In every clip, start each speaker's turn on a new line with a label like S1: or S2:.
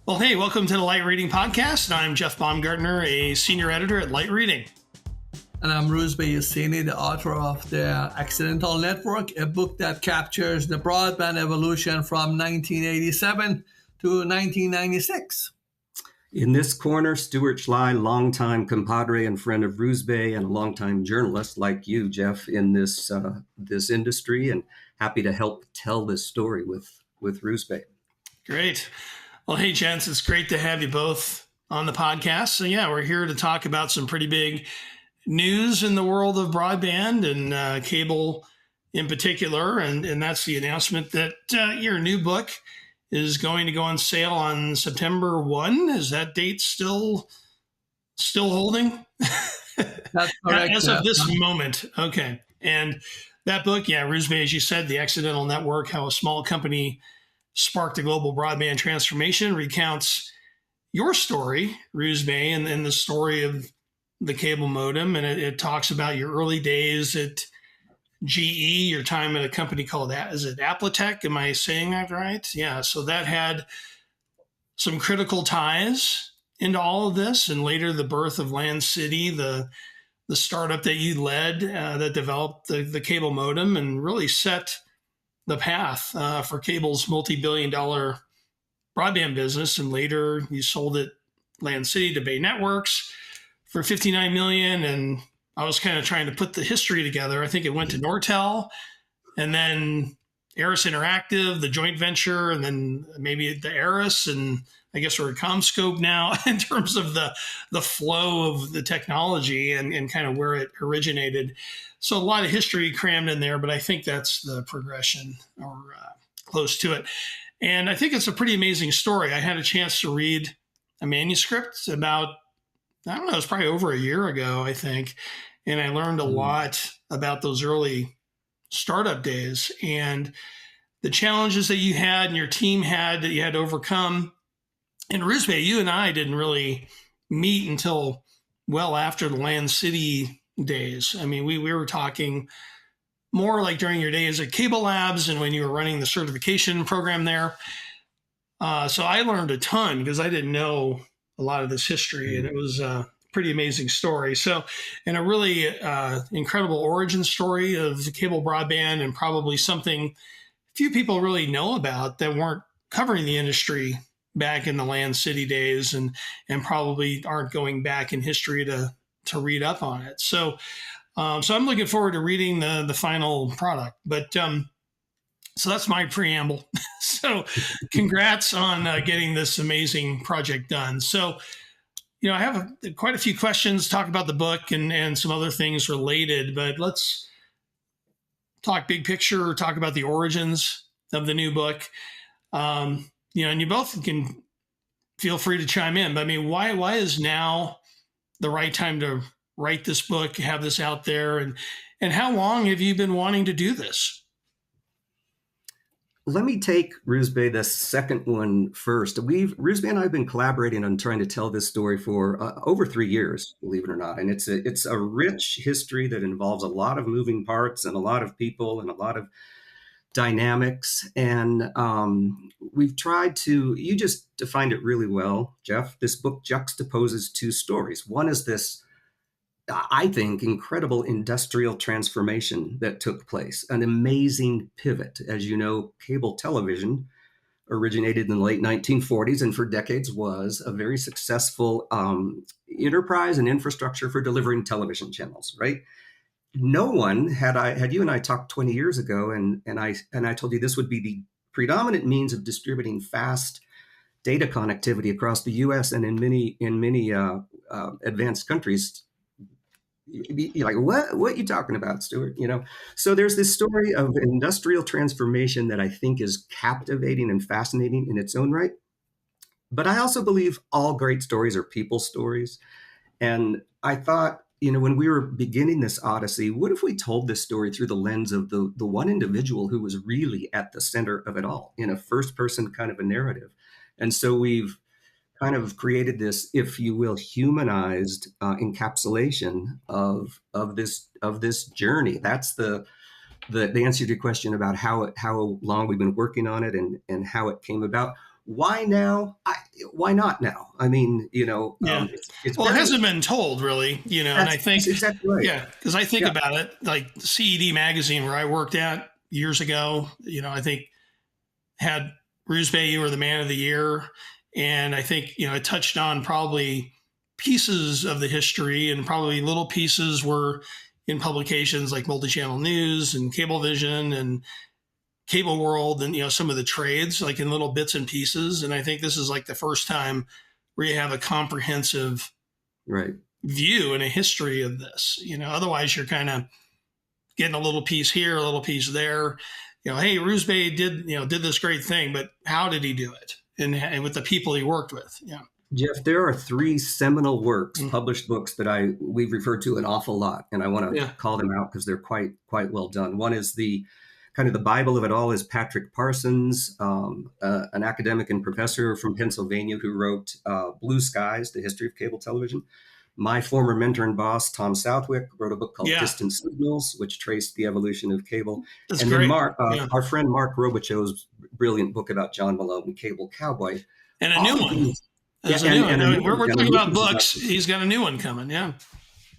S1: Well, hey, welcome to the Light Reading Podcast. I'm Jeff Baumgartner, a senior editor at Light Reading.
S2: And I'm Rouzbeh Yassini, the author of The Accidental Network, a book that captures the broadband evolution from 1987 to 1996.
S3: In this corner, Stewart, Schley, longtime compadre and friend of Rouzbeh and a longtime journalist like you, Jeff, in this industry, and happy to help tell this story with Rouzbeh.
S1: Great. Well, hey, gents, it's great to have you both on the podcast. So, yeah, we're here to talk about some pretty big news in the world of broadband and cable in particular. And that's the announcement that your new book is going to go on sale on September 1. Is that date still holding?
S2: That's correct.
S1: As of this moment. Okay. And that book, yeah, Rouzbeh, as you said, The Accidental Network, How a Small Company Sparked a Global Broadband Transformation, recounts your story, Rouzbeh, and the story of the cable modem. And it talks about your early days at GE, your time at a company called, is it Aplatech? Am I saying that right? Yeah. So that had some critical ties into all of this. And later the birth of LANcity, the startup that you led that developed the cable modem and really set the path for cable's multi-billion-dollar broadband business. And later you sold it, LANcity, to Bay Networks for $59 million. And I was kind of trying to put the history together. I think it went to Nortel and then Eris Interactive, the joint venture, and then maybe the Eris. And I guess we're at CommScope now in terms of the flow of the technology and kind of where it originated. So a lot of history crammed in there, but I think that's the progression or close to it. And I think it's a pretty amazing story. I had a chance to read a manuscript about, I don't know, it was probably over a year ago, I think. And I learned a lot about those early startup days and the challenges that you had and your team had that you had to overcome. And Rouzbeh, you and I didn't really meet until well after the LANcity days. I mean, we were talking more like during your days at Cable Labs and when you were running the certification program there. So I learned a ton because I didn't know a lot of this history, and it was a pretty amazing story. So, and a really incredible origin story of the cable broadband, and probably something few people really know about that weren't covering the industry back in the LANcity days, and probably aren't going back in history to read up on it. So I'm looking forward to reading the final product. But so that's my preamble. So congrats on getting this amazing project done. So, you know, I have quite a few questions, talk about the book and some other things related, but let's talk big picture, talk about the origins of the new book. You know, and you both can feel free to chime in, but I mean, why is now the right time to write this book, have this out there, and how long have you been wanting to do this?
S3: Let me take, Rouzbeh, the second one first. Rouzbeh and I have been collaborating on trying to tell this story for over 3 years, believe it or not. And it's a rich history that involves a lot of moving parts and a lot of people and a lot of dynamics. And we've tried to, you just defined it really well, Jeff. This book juxtaposes two stories. One is this, I think, incredible industrial transformation that took place, an amazing pivot. As you know, cable television originated in the late 1940s and for decades was a very successful enterprise and infrastructure for delivering television channels, right? No one had you and I talked 20 years ago, and I told you this would be the predominant means of distributing fast data connectivity across the U.S. and in many advanced countries. You're like, what are you talking about, Stewart? You know, so there's this story of industrial transformation that I think is captivating and fascinating in its own right. But I also believe all great stories are people stories. And I thought, you know, when we were beginning this odyssey, what if we told this story through the lens of the one individual who was really at the center of it all in a first person kind of a narrative? And so we've kind of created this, if you will, humanized encapsulation of this journey. That's the answer to your question about how long we've been working on it and how it came about. Why now? Why not now? I mean,
S1: Yeah.
S3: it's
S1: Well, it
S3: very,
S1: hasn't been told really, and I
S3: that's
S1: think,
S3: exactly right.
S1: yeah, because I think
S3: Yeah.
S1: about it, like the CED Magazine where I worked at years ago, I think had Rouzbeh, you were the man of the year. And I think, it touched on probably pieces of the history, and probably little pieces were in publications like Multi-Channel News and Cablevision and Cable World, and, some of the trades, like in little bits and pieces. And I think this is like the first time where you have a comprehensive
S3: Right.
S1: view and a history of this. Otherwise you're kind of getting a little piece here, a little piece there. Hey, Rouzbeh did this great thing, but how did he do it? And with the people he worked with. Yeah.
S3: Jeff, there are 3 seminal works,
S1: Mm.
S3: published books that we've referred to an awful lot, and I want to
S1: Yeah.
S3: call them out because they're quite well done. One is the kind of the Bible of it all is Patrick Parsons, an academic and professor from Pennsylvania who wrote Blue Skies, The History of Cable Television. My former mentor and boss, Tom Southwick, wrote a book called
S1: Yeah.
S3: Distant Signals, which traced the evolution of cable.
S1: That's
S3: and
S1: great.
S3: then Mark,
S1: Yeah.
S3: our friend Mark Robichaux's brilliant book about John Malone, Cable Cowboy.
S1: And a
S3: All
S1: new
S3: of
S1: one.
S3: these-
S1: There's
S3: Yeah,
S1: a new
S3: and
S1: one.
S3: a new
S1: We're
S3: one.
S1: talking
S3: And
S1: about
S3: this is
S1: books. He's got a new one coming. Yeah.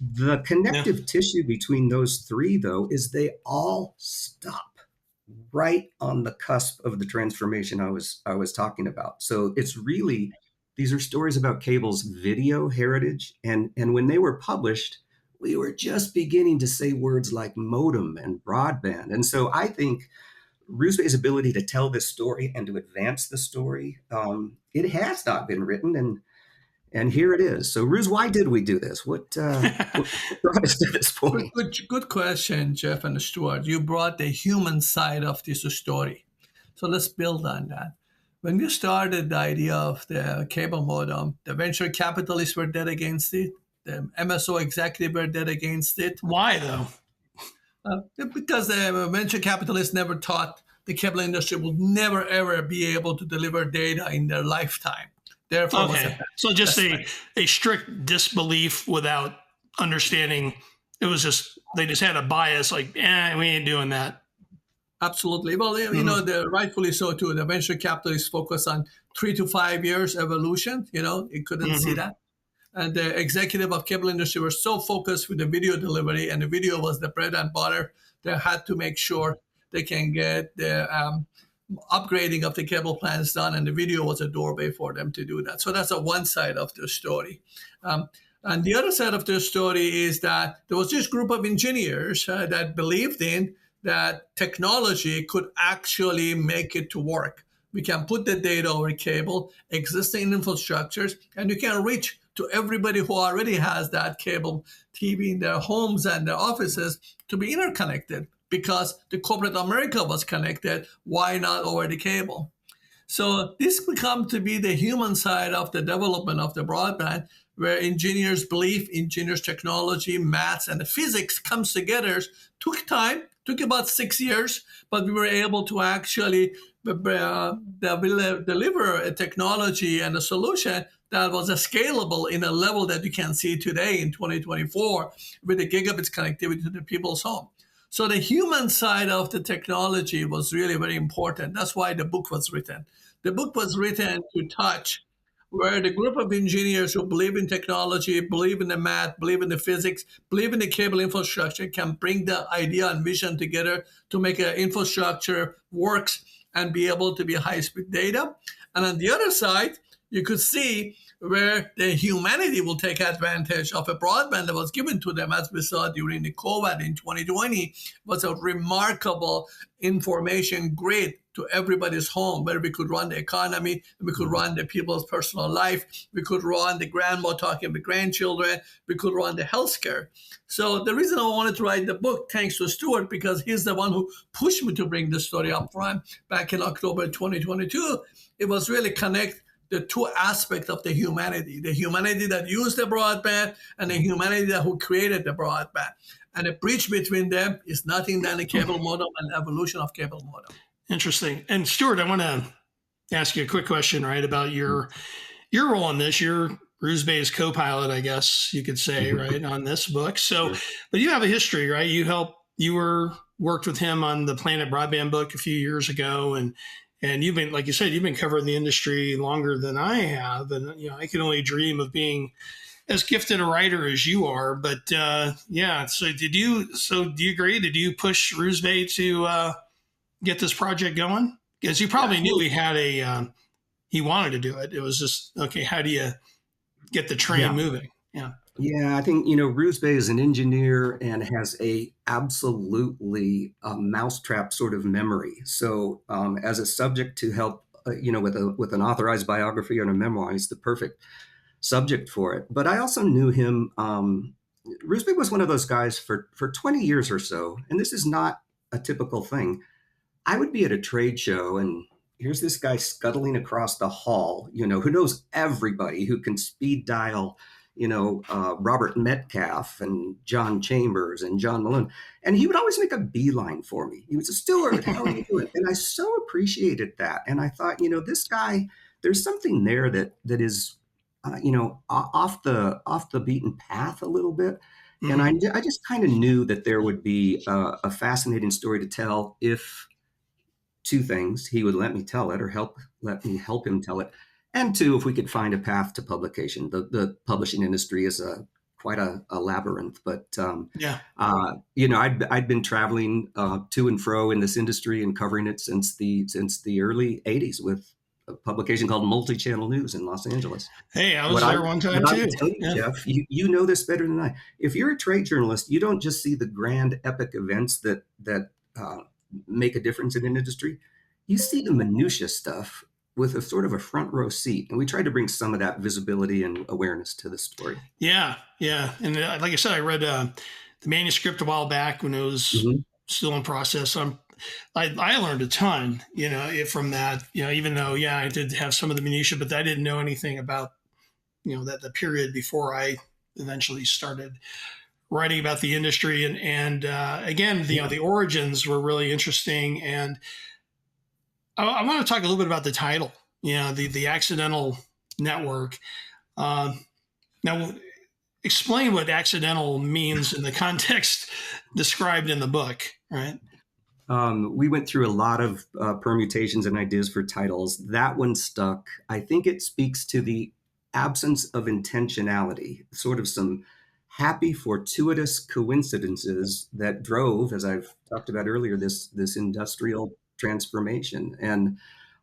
S3: The connective tissue between those 3, though, is they all stop right on the cusp of the transformation I was talking about. So it's really, these are stories about cable's video heritage, and when they were published, we were just beginning to say words like modem and broadband. And so I think Rouzbeh's ability to tell this story and to advance the story, it has not been written, and here it is. So, Ruz, why did we do this? What brought us to this point?
S2: Good question, Jeff and Stewart. You brought the human side of this story. So let's build on that. When we started the idea of the cable modem, the venture capitalists were dead against it. The MSO executive were dead against it.
S1: Why though?
S2: Because the venture capitalists never thought the cable industry would never, ever be able to deliver data in their lifetime. Therefore,
S1: Okay. So just a strict disbelief without understanding. It was they just had a bias like, we ain't doing that.
S2: Absolutely. Well, rightfully so too. The venture capitalists focus on 3 to 5 years evolution. It couldn't see that. And the executive of cable industry were so focused with the video delivery, and the video was the bread and butter. They had to make sure they can get the upgrading of the cable plans done, and the video was a doorway for them to do that. So that's one side of the story. And the other side of the story is that there was this group of engineers that believed in that technology could actually make it to work. We can put the data over cable, existing infrastructures, and you can reach to everybody who already has that cable TV in their homes and their offices to be interconnected, because the corporate America was connected. Why not over the cable? So this become to be the human side of the development of the broadband, where engineers' belief, engineers' technology, maths, and the physics comes together. Took time, took about 6 years, but we were able to actually deliver a technology and a solution that was scalable in a level that you can see today in 2024 with the gigabit connectivity to the people's home. So the human side of the technology was really very important. That's why the book was written. The book was written to touch where the group of engineers who believe in technology, believe in the math, believe in the physics, believe in the cable infrastructure can bring the idea and vision together to make an infrastructure works and be able to be high-speed data. And on the other side, you could see where the humanity will take advantage of a broadband that was given to them, as we saw during the COVID in 2020, was a remarkable information grid to everybody's home, where we could run the economy, we could run the people's personal life, we could run the grandma talking with grandchildren, we could run the healthcare. So the reason I wanted to write the book, thanks to Stewart, because he's the one who pushed me to bring the story up front back in October 2022, it was really connect the 2 aspects of the humanity that used the broadband and the humanity that who created the broadband. And the bridge between them is nothing than the cable modem and evolution of cable modem.
S1: Interesting. And Stewart, I want to ask you a quick question, right, about your role in this. You're Rouzbeh's co-pilot, I guess you could say, right, on this book. So, but you have a history, right? You worked with him on the Planet Broadband book a few years ago, and And you've been, like you said, you've been covering the industry longer than I have. And, I can only dream of being as gifted a writer as you are. But yeah, so do you agree? Did you push Rouzbeh to get this project going? Because you probably knew he wanted to do it. It was just, okay, how do you get the train moving? Yeah.
S3: Yeah, I think, Rouzbeh is an engineer and has a absolutely mousetrap sort of memory. So as a subject to help, with an authorized biography or a memoir, he's the perfect subject for it. But I also knew him. Rouzbeh was one of those guys for 20 years or so, and this is not a typical thing. I would be at a trade show and here's this guy scuttling across the hall, who knows everybody, who can speed dial, Robert Metcalf and John Chambers and John Malone. And he would always make a beeline for me. He was a Stewart, how are you doing? And I so appreciated that. And I thought, this guy, there's something there that is, off the beaten path a little bit. Mm-hmm. And I just kind of knew that there would be a fascinating story to tell if two things: he would let me tell it, or let me help him tell it, and two, if we could find a path to publication. The publishing industry is quite a labyrinth, but I'd been traveling to and fro in this industry and covering it since the early '80s with a publication called Multi-Channel News in Los Angeles.
S1: Hey, I was there one time too.
S3: Tell you, Jeff, you know this better than I. If you're a trade journalist, you don't just see the grand epic events that make a difference in an industry. You see the minutia stuff with a sort of a front row seat. And we tried to bring some of that visibility and awareness to the story.
S1: Yeah. And like I said, I read the manuscript a while back when it was still in process. I learned a ton, from that, even though, I did have some of the minutia, but I didn't know anything about, that the period before I eventually started writing about the industry. And again, the origins were really interesting. And I want to talk a little bit about the title, the accidental network. Now, explain what accidental means in the context described in the book, right?
S3: We went through a lot of permutations and ideas for titles. That one stuck. I think it speaks to the absence of intentionality, sort of some happy, fortuitous coincidences that drove, as I've talked about earlier, this industrial transformation, and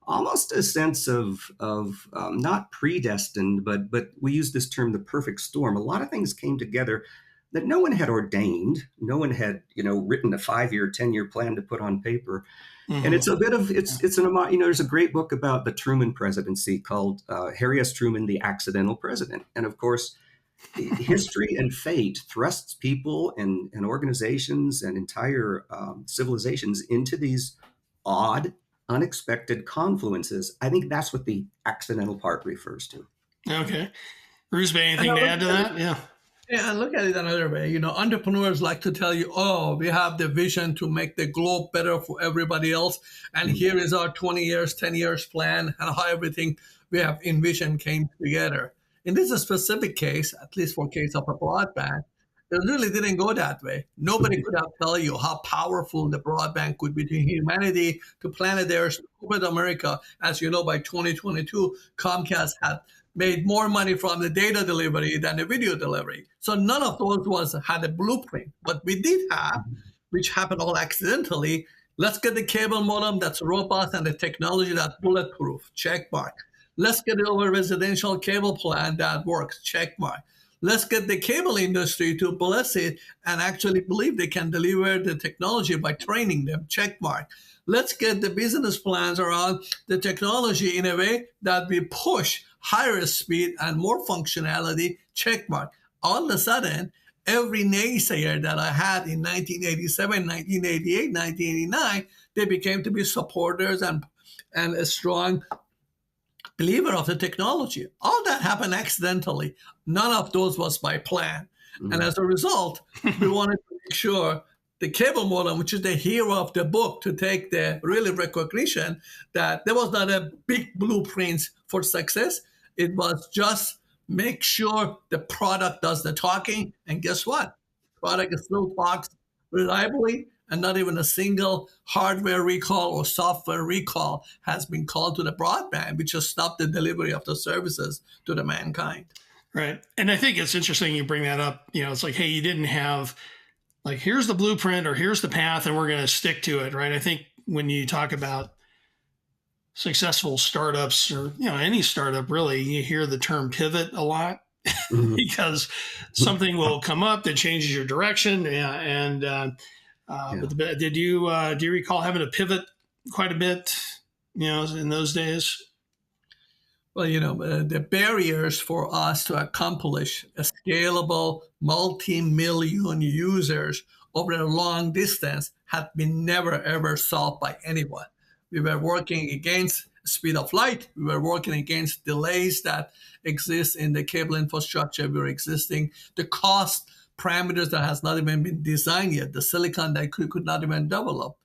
S3: almost a sense of not predestined, but we use this term, the perfect storm. A lot of things came together that no one had ordained. No one had, written a 5-year, 10-year plan to put on paper. Mm-hmm. And it's a bit of, there's a great book about the Truman presidency called Harry S. Truman, The Accidental President. And of course, history and fate thrusts people and organizations and entire civilizations into these odd, unexpected confluences. I think that's what the accidental part refers to.
S1: Okay. Rouzbeh, anything to add to that? Yeah.
S2: Yeah, and look at it another way. Entrepreneurs like to tell you, we have the vision to make the globe better for everybody else. And here is our 20 years, 10 years plan and how everything we have envisioned came together. In this specific case, at least for case of a broadband, it really didn't go that way. Nobody could have tell you how powerful the broadband could be to humanity, to planet Earth, to corporate America. As you know, by 2022, Comcast had made more money from the data delivery than the video delivery. So none of those had a blueprint. But we did have, which happened all accidentally, let's get the cable modem that's robust and the technology that's bulletproof, check mark. Let's get our residential cable plan that works, check mark. Let's get the cable industry to bless it and actually believe they can deliver the technology by training them, check mark. Let's get the business plans around the technology in a way that we push higher speed and more functionality, check mark. All of a sudden, every naysayer that I had in 1987, 1988, 1989, they became to be supporters and a strong believer of the technology. All that happened accidentally. None of those was by plan. Mm-hmm. And as a result, we wanted to make sure the cable modem, which is the hero of the book, to take the really recognition that there was not a big blueprint for success. It was just make sure the product does the talking. And guess what? The product still talks reliably and not even a single hardware recall or software recall has been called to the broadband, which has stopped the delivery of the services to the mankind.
S1: Right. And I think it's interesting you bring that up. It's like, hey, you didn't have like, here's the blueprint or here's the path and we're going to stick to it. Right. I think when you talk about successful startups or, any startup really, you hear the term pivot a lot because something will come up that changes your direction. But do you recall having to pivot quite a bit, in those days?
S2: Well, the barriers for us to accomplish a scalable multi-million users over a long distance had been never, ever solved by anyone. We were working against speed of light. We were working against delays that exist in the cable infrastructure. We were existing the cost parameters that has not even been designed yet, the silicon that could not even develop.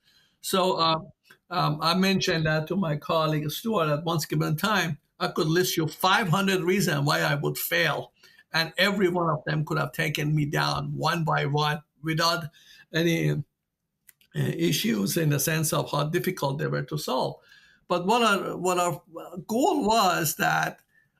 S2: So I mentioned that to my colleague Stewart at once given time. I could list you 500 reasons why I would fail, and every one of them could have taken me down one by one without any issues in the sense of how difficult they were to solve. But what our goal was that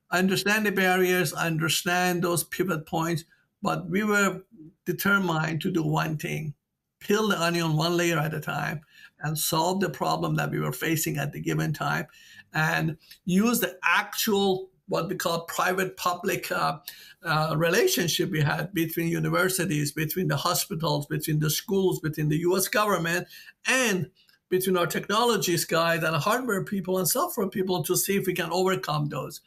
S2: I understand the barriers, I understand those pivot points, but we were determined to do one thing: peel the onion one layer at a time and solve the problem that we were facing at the given time, and use the actual what we call private-public relationship we had between universities, between the hospitals, between the schools, between the U.S. government, and between our technologies guys and hardware people and software people to see if we can overcome those.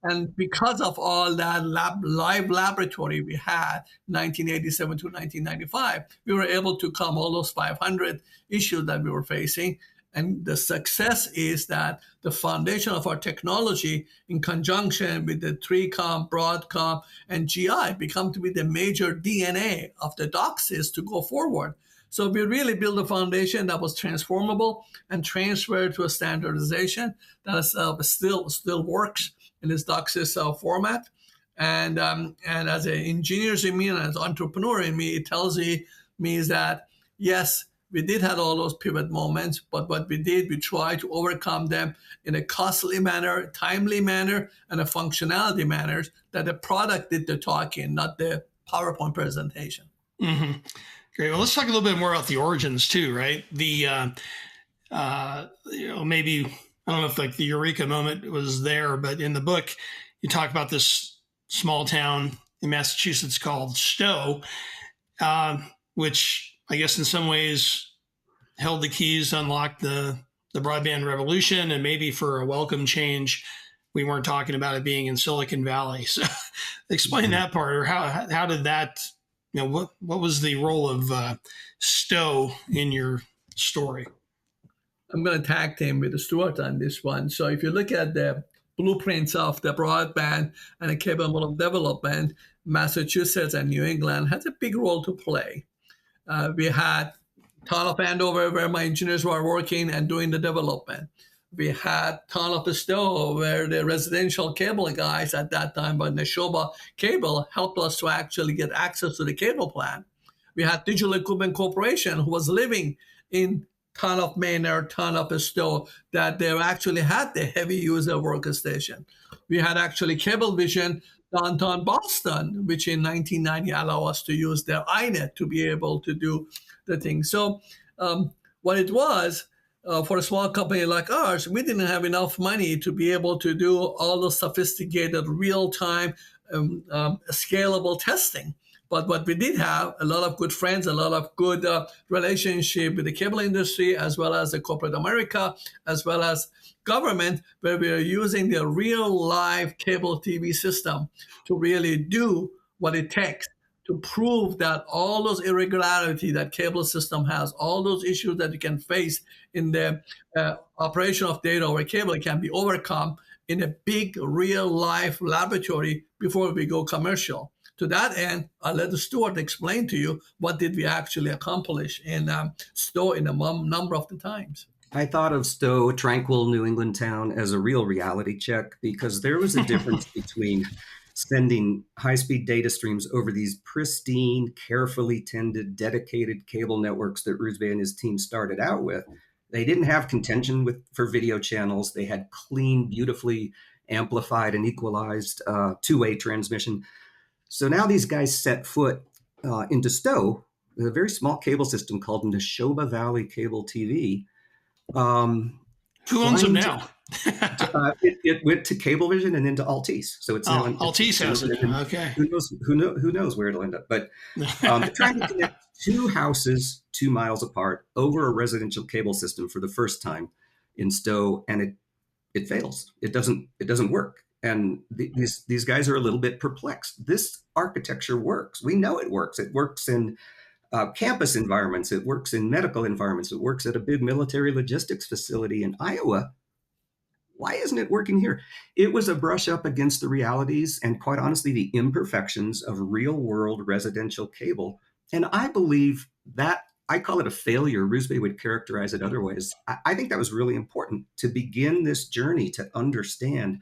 S2: And because of all that live laboratory we had, 1987 to 1995, we were able to come all those 500 issues that we were facing. And the success is that the foundation of our technology, in conjunction with the 3Com, Broadcom, and GI, become to be the major DNA of the DOCSIS to go forward. So we really built a foundation that was transformable and transferred to a standardization that is, still works in this DOCSIS format. And as an engineer in me and as an entrepreneur in me, it tells me is that, yes, we did have all those pivot moments, but what we did, we tried to overcome them in a costly manner, timely manner, and a functionality manner that the product did the talking, not the PowerPoint presentation.
S1: Mm-hmm. Great. Well, let's talk a little bit more about the origins too, right? The, maybe, I don't know if like the eureka moment was there, but in the book, you talk about this small town in Massachusetts called Stowe, which I guess in some ways held the keys to unlock the broadband revolution, and maybe for a welcome change, we weren't talking about it being in Silicon Valley. So explain that part, or how did that, what was the role of Stowe in your story?
S2: I'm going to tag team with Stewart on this one. So if you look at the blueprints of the broadband and the cable modem development, Massachusetts and New England has a big role to play. We had town of Andover where my engineers were working and doing the development. We had town of Stowe where the residential cable guys at that time by Neshoba Cable helped us to actually get access to the cable plant. We had Digital Equipment Corporation who was living in town of Maynard, town of Stowe, that they actually had the heavy user workstation. We had actually Cablevision downtown Boston, which in 1990 allowed us to use their iNet to be able to do the thing. So what it was, for a small company like ours, we didn't have enough money to be able to do all the sophisticated real-time scalable testing. But what we did have, a lot of good friends, a lot of good relationship with the cable industry, as well as the corporate America, as well as government, where we are using the real live cable TV system to really do what it takes to prove that all those irregularities that cable system has, all those issues that you can face in the operation of data over cable can be overcome in a big real life laboratory before we go commercial. To that end, I'll let Stewart explain to you what did we actually accomplish in Stowe in a number of the times.
S3: I thought of Stowe, a tranquil New England town, as a real reality check because there was a difference between sending high-speed data streams over these pristine, carefully tended, dedicated cable networks that Rouzbeh and his team started out with. They didn't have contention for video channels. They had clean, beautifully amplified and equalized two-way transmission. So now these guys set foot into Stowe with a very small cable system called Neshoba Valley Cable TV.
S1: Who owns them now?
S3: It went to Cablevision and into Altice, so it's now
S1: Altice has it. Okay.
S3: Who knows where it'll end up? But they're trying to connect two houses 2 miles apart over a residential cable system for the first time in Stowe, and it fails. It doesn't work. And these guys are a little bit perplexed. This architecture works. We know it works. It works in campus environments. It works in medical environments. It works at a big military logistics facility in Iowa. Why isn't it working here? It was a brush up against the realities and, quite honestly, the imperfections of real world residential cable. And I believe that, I call it a failure. Rouzbeh would characterize it otherwise. I think that was really important to begin this journey to understand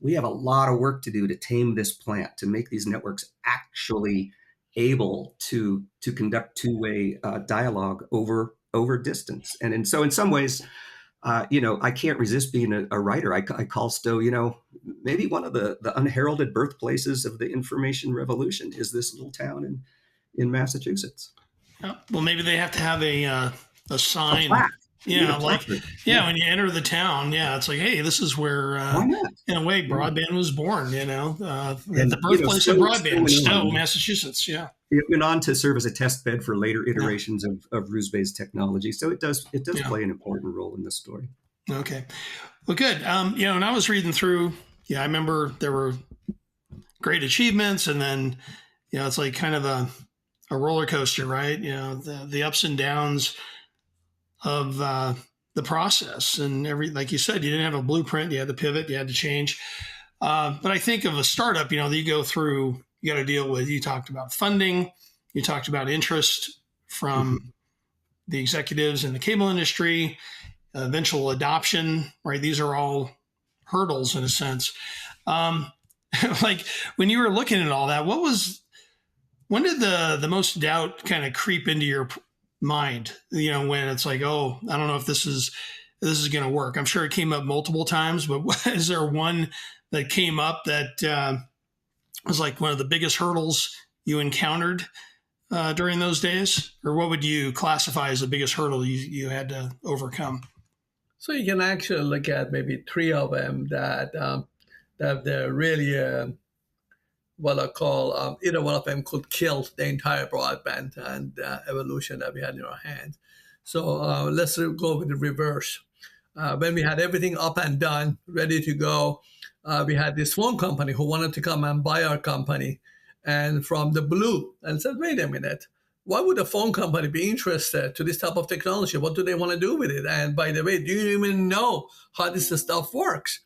S3: we have a lot of work to do to tame this plant, to make these networks actually able to conduct two-way dialogue over distance. And so in some ways, I can't resist being a writer. I call Stowe, maybe one of the unheralded birthplaces of the information revolution is this little town in Massachusetts.
S1: Well, maybe they have to have a sign. When you enter the town, it's like, hey, this is where, in a way, broadband was born. The birthplace of broadband, Stowe, Massachusetts. Yeah,
S3: it went on to serve as a test bed for later iterations of Rouzbeh's technology. So it does play an important role in this story.
S1: Okay, well, good. And I was reading through. I remember there were great achievements, and then it's like kind of a roller coaster, right? The ups and downs of the process, and like you said, you didn't have a blueprint. You had to pivot. You had to change. But I think of a startup, that you go through. You got to deal with. You talked about funding. You talked about interest from the executives in the cable industry, eventual adoption. Right, these are all hurdles in a sense. Like when you were looking at all that, when did the most doubt kind of creep into your mind, when it's like, oh, I don't know if this is going to work. I'm sure it came up multiple times, but is there one that came up that was like one of the biggest hurdles you encountered during those days? Or what would you classify as the biggest hurdle you had to overcome?
S2: So you can actually look at maybe 3 of them that they're really what I call either one of them could kill the entire broadband and evolution that we had in our hands. So let's go with the reverse. When we had everything up and done, ready to go, we had this phone company who wanted to come and buy our company, and from the blue, and said, wait a minute, why would a phone company be interested to this type of technology? What do they want to do with it? And by the way, do you even know how this stuff works?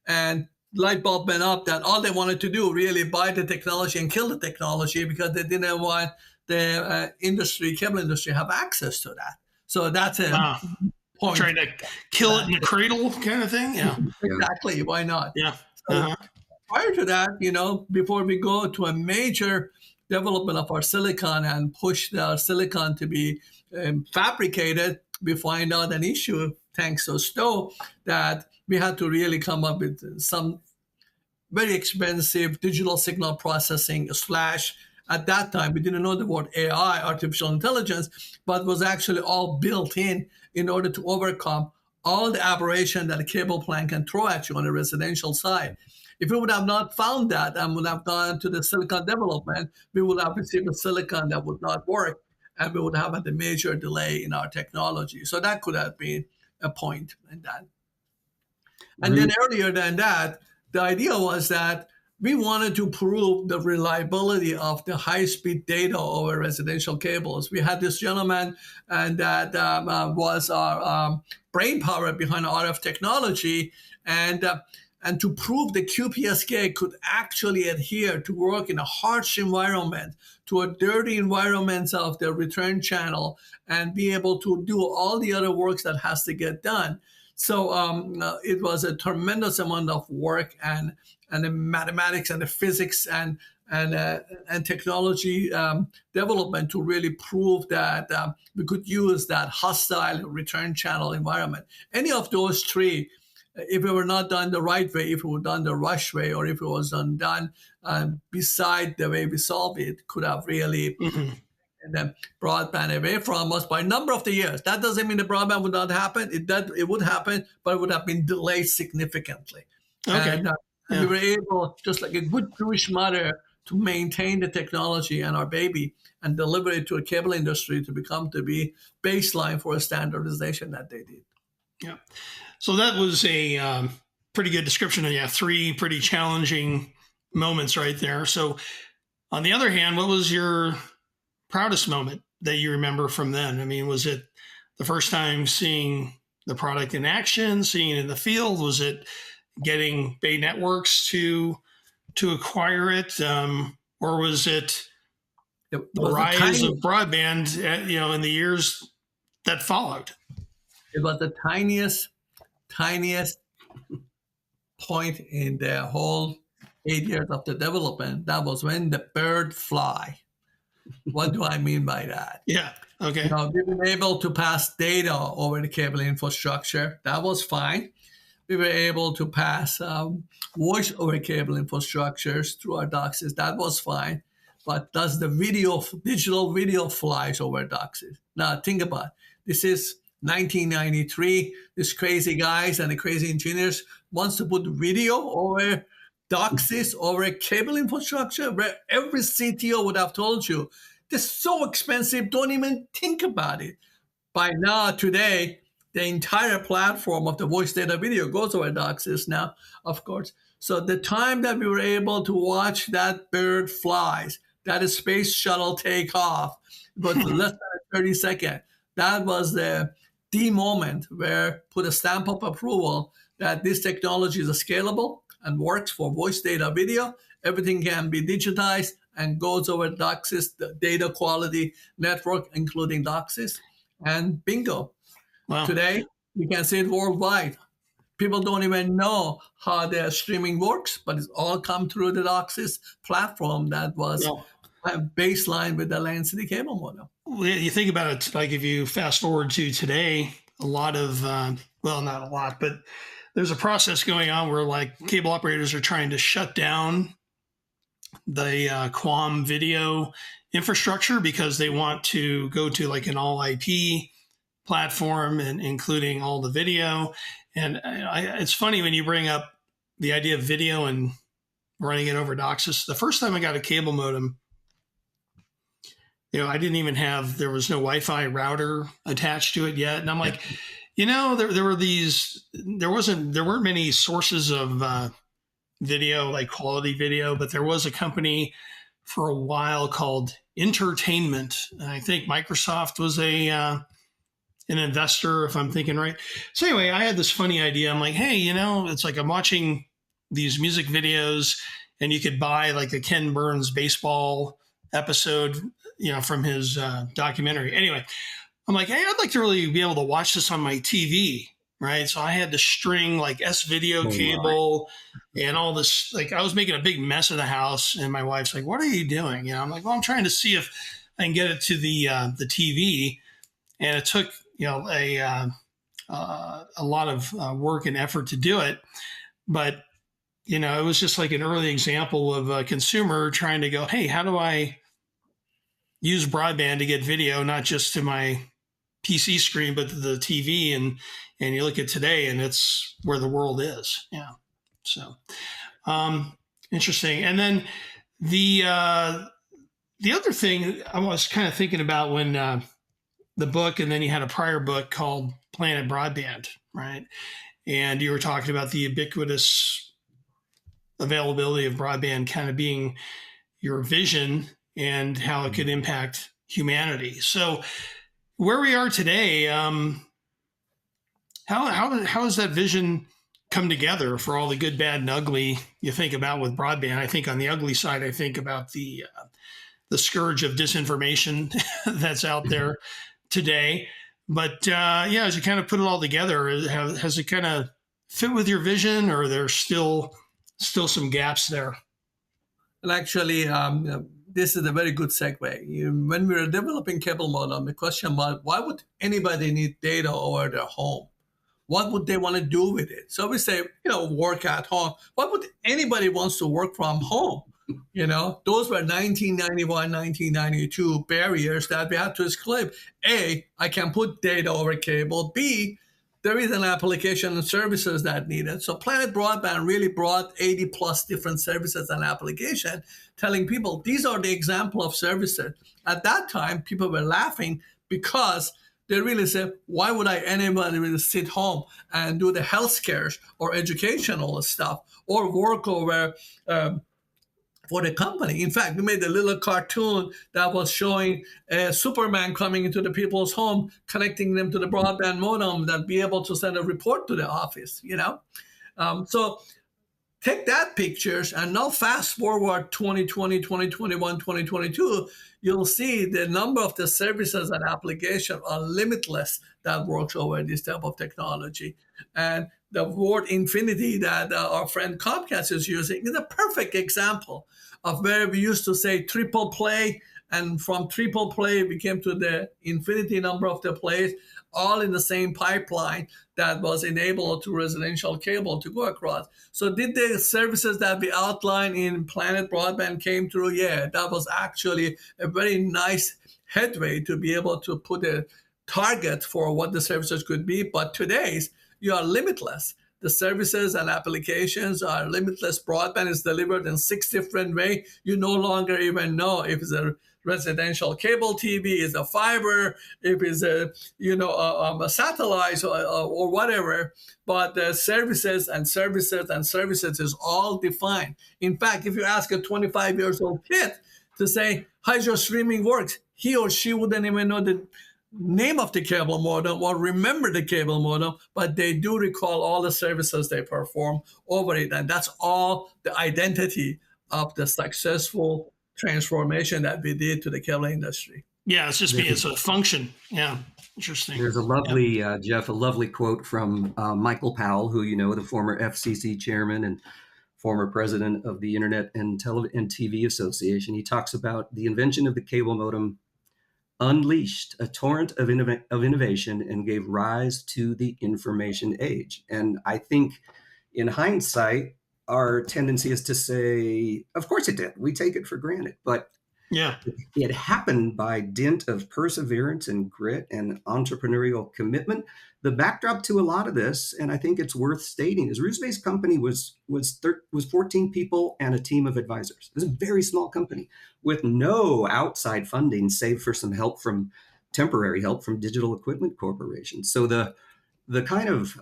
S2: And light bulb went up that all they wanted to do really buy the technology and kill the technology because they didn't want the cable industry have access to that. So that's a point.
S1: Trying to kill it in the cradle kind of thing? Yeah.
S2: Exactly. Why not?
S1: Yeah.
S2: So prior to that, before we go to a major development of our silicon and push our silicon to be fabricated, we find out an issue, thanks to Stowe, that we had to really come up with some very expensive digital signal processing / at that time, we didn't know the word AI, artificial intelligence, but was actually all built in order to overcome all the aberration that a cable plant can throw at you on the residential side. If we would have not found that and would have gone to the silicon development, we would have received a silicon that would not work, and we would have had a major delay in our technology. So that could have been a point in that. And then earlier than that, the idea was that we wanted to prove the reliability of the high-speed data over residential cables. We had this gentleman, and that was our brain power behind RF technology, and to prove the QPSK could actually adhere to work in a harsh environment, to a dirty environment of the return channel, and be able to do all the other works that has to get done. So it was a tremendous amount of work and the mathematics and the physics and technology development to really prove that we could use that hostile return channel environment. Any of those three, if it were not done the right way, if it were done the rush way, or if it was done beside the way we solve it, could have really the broadband away from us by a number of the years. That doesn't mean the broadband would not happen. It would happen, but it would have been delayed significantly.
S1: Okay.
S2: And we were able, just like a good Jewish mother, to maintain the technology and our baby and deliver it to a cable industry to be baseline for a standardization that they did.
S1: Yeah. So that was a pretty good description of three pretty challenging moments right there. So on the other hand, what was your proudest moment that you remember from then? I mean, was it the first time seeing the product in action, seeing it in the field? Was it getting Bay Networks to acquire it, or was it the rise of broadband? In the years that followed.
S2: It was the tiniest point in the whole 8 years of the development. That was when the bird fly. What do I mean by that?
S1: Yeah. Okay.
S2: We were able to pass data over the cable infrastructure. That was fine. We were able to pass voice over cable infrastructures through our DOCSIS. That was fine. But does the digital video flies over DOCSIS? Now think about it. This is 1993. These crazy guys and the crazy engineers wants to put video over DOCSIS over a cable infrastructure, where every CTO would have told you, this is so expensive, don't even think about it. By now, today, the entire platform of the voice data video goes over DOCSIS now, of course. So the time that we were able to watch that bird flies, that is space shuttle take off, but less than 30 seconds, that was the moment where put a stamp of approval that this technology is scalable and works for voice data video. Everything can be digitized and goes over DOCSIS, the data quality network, including DOCSIS, and bingo.
S1: Wow.
S2: Today, you can see it worldwide. People don't even know how the streaming works, but it's all come through the DOCSIS platform that was baseline with the LANcity cable modem.
S1: Well, you think about it, like if you fast forward to today, a lot of, not a lot, but there's a process going on where like cable operators are trying to shut down the QAM video infrastructure because they want to go to like an all IP platform and including all the video. And it's funny when you bring up the idea of video and running it over DOCSIS. The first time I got a cable modem, I didn't even there was no Wi-Fi router attached to it yet. And I'm like, there weren't many sources of video, like quality video, but there was a company for a while called Entertainment. And I think Microsoft was an investor, if I'm thinking right. So anyway, I had this funny idea. I'm like, hey, it's like I'm watching these music videos and you could buy like a Ken Burns baseball episode, from his documentary. Anyway, I'm like, hey, I'd like to really be able to watch this on my TV, right? So I had to string like S-video cable and all this. Like I was making a big mess of the house, and my wife's like, "What are you doing?" I'm like, "Well, I'm trying to see if I can get it to the TV," and it took a lot of work and effort to do it, but it was just like an early example of a consumer trying to go, "Hey, how do I use broadband to get video, not just to my PC screen, but to the TV?" And you look at today, and it's where the world is. Yeah. So interesting. And then the other thing I was kind of thinking about when the book, and then you had a prior book called Planet Broadband, right? And you were talking about the ubiquitous availability of broadband kind of being your vision and how it could impact humanity. So where we are today, how does that vision come together for all the good, bad, and ugly you think about with broadband? I think on the ugly side, I think about the scourge of disinformation that's out there today. But yeah, as you kind of put it all together, has it kind of fit with your vision, or there's still some gaps there?
S2: And actually, this is a very good segue. When we were developing cable modem, the question was, why would anybody need data over their home? What would they want to do with it? So we say, work at home. What would anybody wants to work from home? Those were 1991, 1992 barriers that we had to escape. A, I can put data over cable. B, there is an application and services that needed. So Planet Broadband really brought 80 plus different services and application, telling people these are the example of services. At that time, people were laughing because they really said, why would anybody really sit home and do the health scares or educational stuff or work over for the company? In fact, we made a little cartoon that was showing Superman coming into the people's home, connecting them to the broadband modem that be able to send a report to the office, So take that pictures and now fast forward 2020, 2021, 2022, you'll see the number of the services and applications are limitless that works over this type of technology. And the word infinity that our friend Comcast is using is a perfect example of where we used to say triple play, and from triple play we came to the infinity number of the plays, all in the same pipeline that was enabled to residential cable to go across. So did the services that we outlined in Planet Broadband came through? Yeah, that was actually a very nice headway to be able to put a target for what the services could be. But today's, you are limitless. The services and applications are limitless. Broadband is delivered in 6 different ways. You no longer even know if it's a residential cable TV, is a fiber, if it's a satellite or whatever. But the services is all defined. In fact, if you ask a 25 years old kid to say, how's your streaming works, he or she wouldn't even know the name of the cable modem or remember the cable modem, but they do recall all the services they perform over it. And that's all the identity of the successful transformation that we did to the cable industry.
S1: Yeah, it's a function. Yeah, interesting.
S3: There's a lovely, Jeff, a lovely quote from Michael Powell, who, the former FCC chairman and former president of the Internet and TV Association. He talks about the invention of the cable modem unleashed a torrent of innovation and gave rise to the information age. And I think in hindsight, our tendency is to say, of course it did. We take it for granted. But
S1: yeah,
S3: it happened by dint of perseverance and grit and entrepreneurial commitment. The backdrop to a lot of this, and I think it's worth stating, is Rouzbeh's company was 14 people and a team of advisors. It was a very small company with no outside funding, save for some temporary help from Digital Equipment Corporation. So the kind of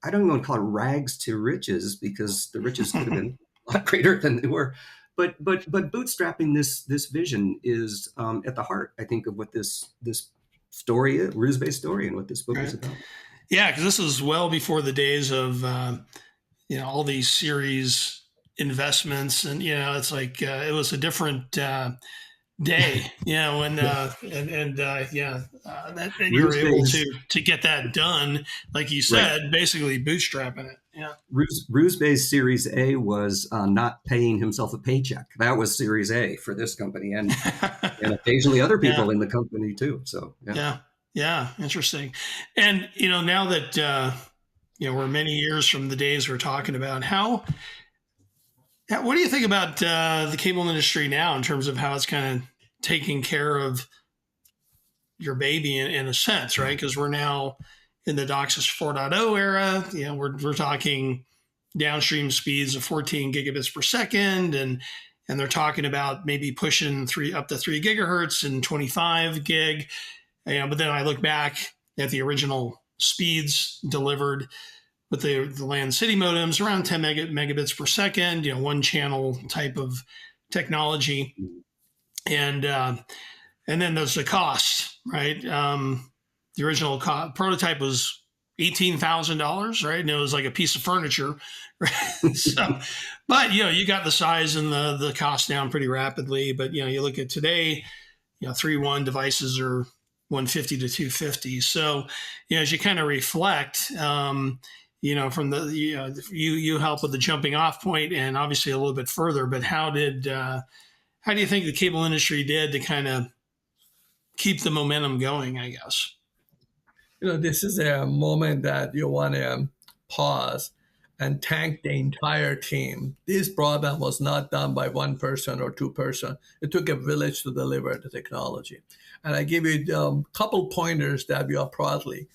S3: I don't even want to call it rags to riches, because the riches could have been a lot greater than they were. But bootstrapping this vision is at the heart, I think, of what this story is, Rouzbeh's story, and what this book is about.
S1: Yeah, because this is well before the days of all these series investments, and it's like it was a different day, when that you were able to get that done, like you said, right. Basically bootstrapping it. Yeah.
S3: Rouzbeh's Series A was not paying himself a paycheck. That was Series A for this company, and occasionally other people in the company too. So
S1: yeah, interesting. And now that we're many years from the days we're talking about, what do you think about the cable industry now in terms of how it's kind of taking care of your baby in a sense, right? Because we're now in the DOCSIS 4.0 era. We're talking downstream speeds of 14 gigabits per second, and they're talking about maybe pushing up to 3 gigahertz and 25 gig. But then I look back at the original speeds delivered with the LANcity modems, around 10 megabits per second, one channel type of technology. And then there's the cost, right? The original prototype was $18,000, right? And it was like a piece of furniture. Right? But you got the size and the cost down pretty rapidly. But you look at today, 3.1 devices are 150 to 250. So, as you kind of reflect, from the, you help with the jumping off point and obviously a little bit further, but how do you think the cable industry did to kind of keep the momentum going, I guess?
S2: This is a moment that you want to pause and thank the entire team. This broadband was not done by one person or two person. It took a village to deliver the technology. And I give you a couple pointers that we are proudly.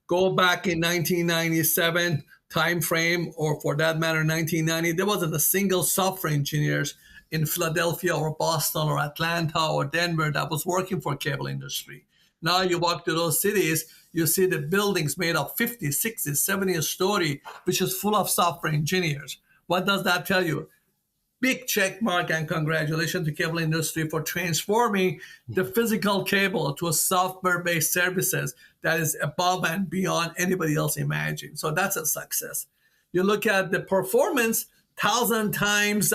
S2: Go back in 1997 time frame, or for that matter, 1990, there wasn't a single software engineers in Philadelphia or Boston or Atlanta or Denver that was working for cable industry. Now you walk to those cities, you see the buildings made of 50, 60, 70 story, which is full of software engineers. What does that tell you? Big check mark and congratulations to cable industry for transforming the physical cable to a software-based services that is above and beyond anybody else imagined. So that's a success. You look at the performance, 1,000 times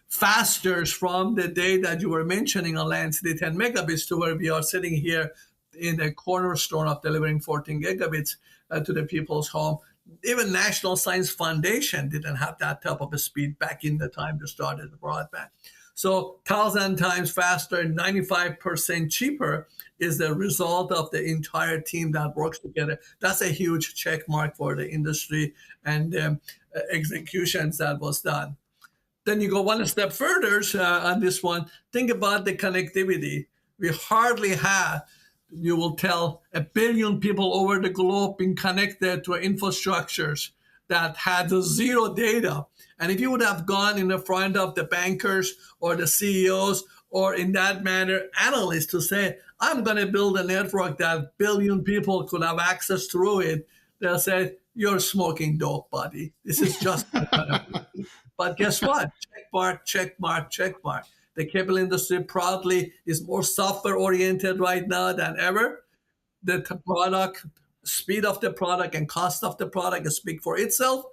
S2: faster from the day that you were mentioning on LANcity 10 megabits to where we are sitting here in the cornerstone of delivering 14 gigabits to the people's home. Even National Science Foundation didn't have that type of a speed back in the time they started the broadband. So 1,000 times faster, 95% cheaper is the result of the entire team that works together. That's a huge check mark for the industry and executions that was done. Then you go one step further on this one. Think about the connectivity. We hardly have, you will tell, 1 billion people over the globe being connected to infrastructures that had zero data. And if you would have gone in the front of the bankers or the CEOs or in that manner, analysts to say, I'm going to build a network that 1 billion people could have access through it, they'll say, you're smoking dope, buddy. This is just But guess what? Check mark, check mark, check mark. The cable industry proudly is more software oriented right now than ever. The product, speed of the product and cost of the product speak for itself.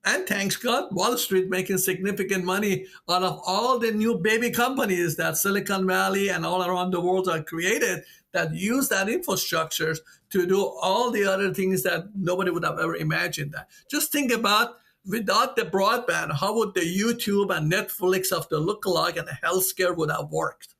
S2: And thanks God, Wall Street making significant money out of all the new baby companies that Silicon Valley and all around the world are created that use that infrastructure to do all the other things that nobody would have ever imagined that. Just think about, without the broadband, how would the YouTube and Netflix of the lookalike and the healthcare would have worked?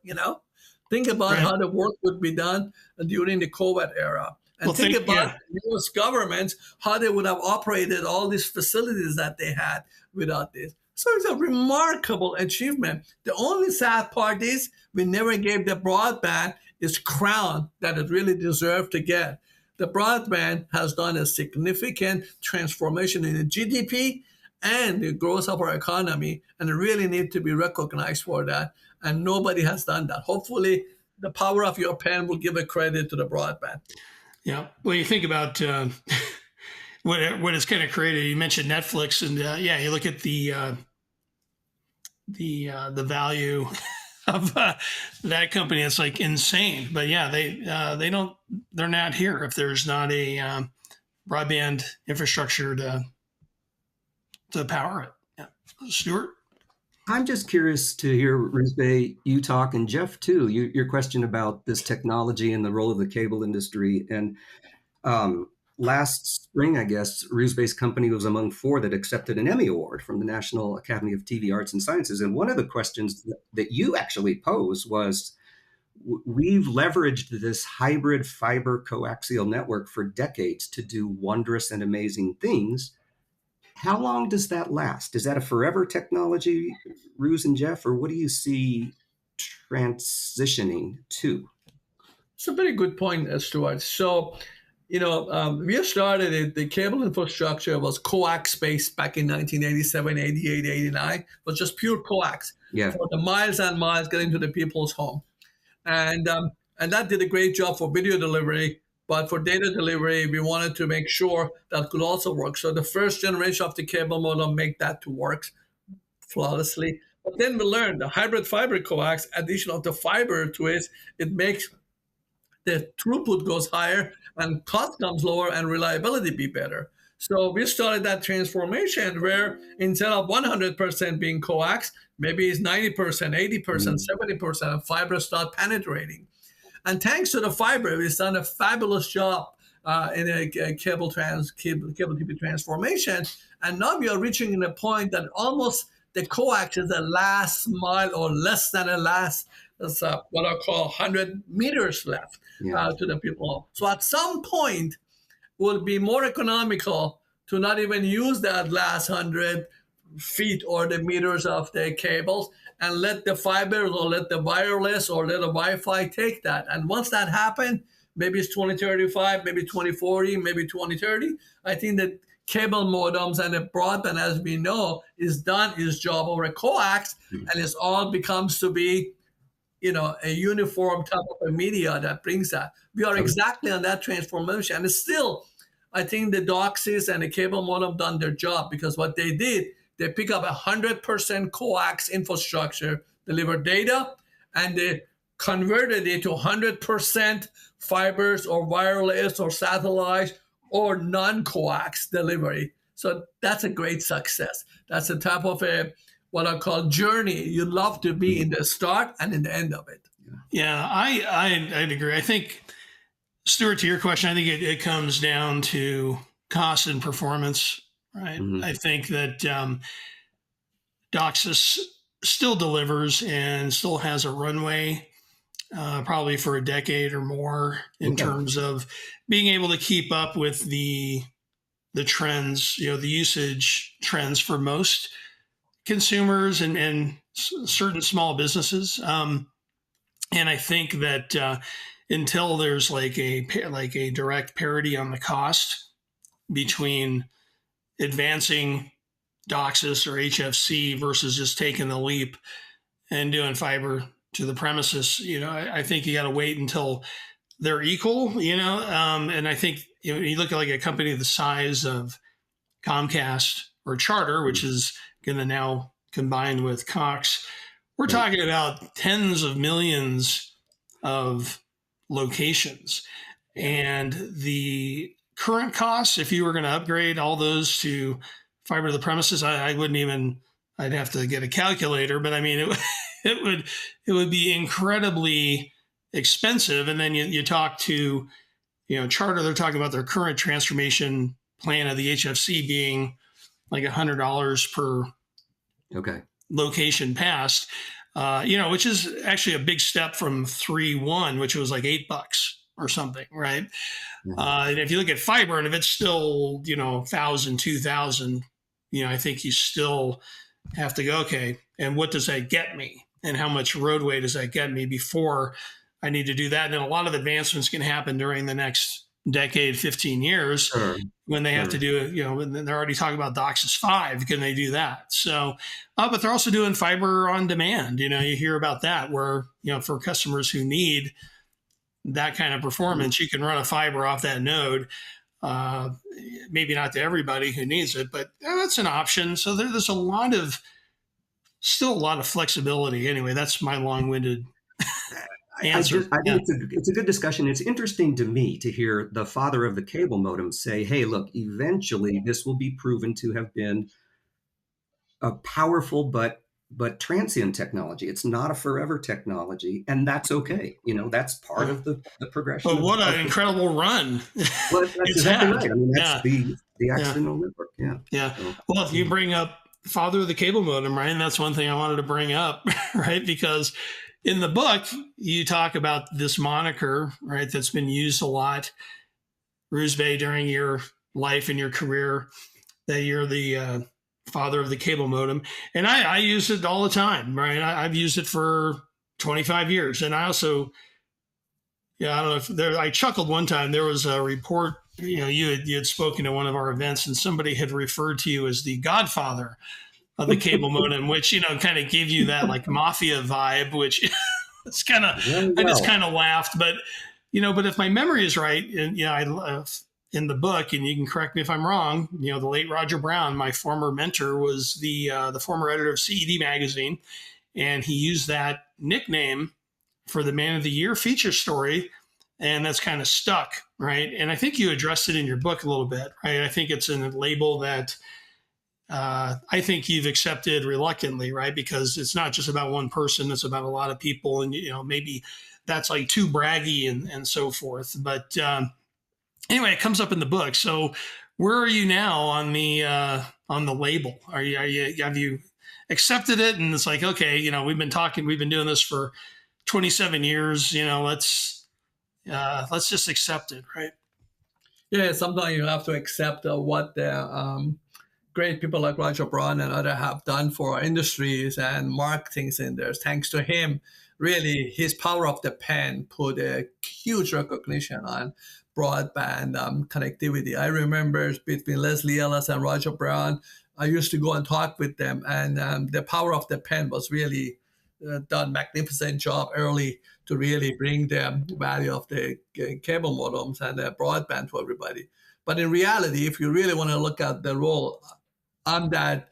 S2: Think about how the work would be done during the COVID era. And think about the U.S. governments, how they would have operated all these facilities that they had without this. So it's a remarkable achievement. The only sad part is we never gave the broadband its crown that it really deserved to get. The broadband has done a significant transformation in the GDP and the growth of our economy, and it really needs to be recognized for that. And nobody has done that. Hopefully, the power of your pen will give a credit to the broadband.
S1: Yeah. Well, you think about what it's kind of created. You mentioned Netflix, and you look at the value of that company. It's like insane. But yeah, they're not here if there's not a broadband infrastructure to power it. Yeah. Stewart?
S3: I'm just curious to hear, Rouzbeh, you talk, and Jeff too, your question about this technology and the role of the cable industry. And last spring, I guess, Rouzbeh's company was among 4 that accepted an Emmy Award from the National Academy of TV Arts and Sciences. And one of the questions that you actually posed was, we've leveraged this hybrid fiber coaxial network for decades to do wondrous and amazing things. How long does that last? Is that a forever technology, Rouz and Jeff, or what do you see transitioning to?
S2: It's a very good point, Stewart. So, we started it, the cable infrastructure was coax based back in 1987, 88, 89. It was just pure coax for the miles and miles getting to the people's home. And that did a great job for video delivery. But for data delivery, we wanted to make sure that could also work. So the first generation of the cable modem make that to work flawlessly. But then we learned the hybrid fiber coax, addition of the fiber to it, it makes the throughput goes higher and cost comes lower and reliability be better. So we started that transformation where instead of 100% being coax, maybe it's 90%, 80%, 70%, and fiber start penetrating. And thanks to the fiber, it's done a fabulous job in a cable TV transformation. And now we are reaching a point that almost the coax is the last mile or less than a last, what I call 100 meters left to the people. So at some point, it will be more economical to not even use that last 100 feet or the meters of the cables and let the fibers or let the wireless or let the Wi-Fi take that. And once that happens, maybe it's 2035, maybe 2040, maybe 2030. I think that cable modems and the broadband, as we know, is done its job over a coax, and it all becomes to be, a uniform type of a media that brings that. We are exactly on that transformation. And it's still, I think the DOCSIS and the cable modem done their job, because what they did, they pick up 100% coax infrastructure, deliver data, and they converted it to 100% fibers or wireless or satellite or non-coax delivery. So that's a great success. That's the type of what I call journey you love to be in the start and in the end of it.
S1: Yeah, I'd agree. I think, Stewart, to your question, I think it comes down to cost and performance, right? I think that DOCSIS still delivers and still has a runway, probably for a decade or more, in terms of being able to keep up with the trends, the usage trends for most consumers and certain small businesses. And I think that until there's like a direct parity on the cost between advancing DOCSIS or HFC versus just taking the leap and doing fiber to the premises, I think you got to wait until they're equal, and I think, you look at like a company the size of Comcast or Charter, which is going to now combine with Cox, we're talking about tens of millions of locations. And the current costs, if you were going to upgrade all those to fiber to the premises, I wouldn't even, I'd have to get a calculator, but I mean, it would be incredibly expensive. And then you talk to, Charter, they're talking about their current transformation plan of the HFC being like $100 per location passed, which is actually a big step from 3.1, which was like $8 or something, right? And if you look at fiber, and if it's still, 1,000, 2,000, I think you still have to go, okay, and what does that get me? And how much roadway does that get me before I need to do that? And a lot of advancements can happen during the next decade, 15 years, when they have to do it, and they're already talking about DOCSIS 5. Can they do that? So, but they're also doing fiber on demand. You hear about that where, for customers who need that kind of performance, you can run a fiber off that node. Maybe not to everybody who needs it, but that's an option. So there's still a lot of flexibility. Anyway, that's my long-winded answer.
S3: I think it's a good discussion. It's interesting to me to hear the father of the cable modem say, hey, look, eventually this will be proven to have been a powerful but transient technology. It's not a forever technology, and that's okay. That's part of the progression.
S1: But what an incredible run.
S3: Well, that's exactly right. I mean, that's the accidental network.
S1: Yeah. So, well, if you bring up father of the cable modem, right, and that's one thing I wanted to bring up, right, because in the book, you talk about this moniker, right, that's been used a lot, Rouzbeh, during your life and your career, that you're the father of the cable modem. And I use it all the time, right? I've used it for 25 years. And I also, I don't know if I chuckled one time. There was a report, you had spoken at one of our events, and somebody had referred to you as the godfather of the cable modem, which, kind of gave you that like mafia vibe, which it's kind of, I just kind of laughed. But, but if my memory is right, and, I in the book, and you can correct me if I'm wrong, the late Roger Brown, my former mentor, was the former editor of CED Magazine, and he used that nickname for the Man of the Year feature story, and that's kind of stuck, right? And I think you addressed it in your book a little bit, right? I think it's a label that I think you've accepted reluctantly, right? Because it's not just about one person; it's about a lot of people, and maybe that's like too braggy and so forth. But anyway, it comes up in the book. So where are you now on the label? Have you accepted it? And it's like, okay, we've been doing this for 27 years, let's just accept it. Right.
S2: Yeah. Sometimes you have to accept what the great people like Roger Braun and others have done for our industries and mark things in there. Thanks to him, really, his power of the pen put a huge recognition on broadband connectivity. I remember between Leslie Ellis and Roger Braun, I used to go and talk with them, and the power of the pen was really done magnificent job early to really bring the value of the cable modems and the broadband to everybody. But in reality, if you really want to look at the role, I'm that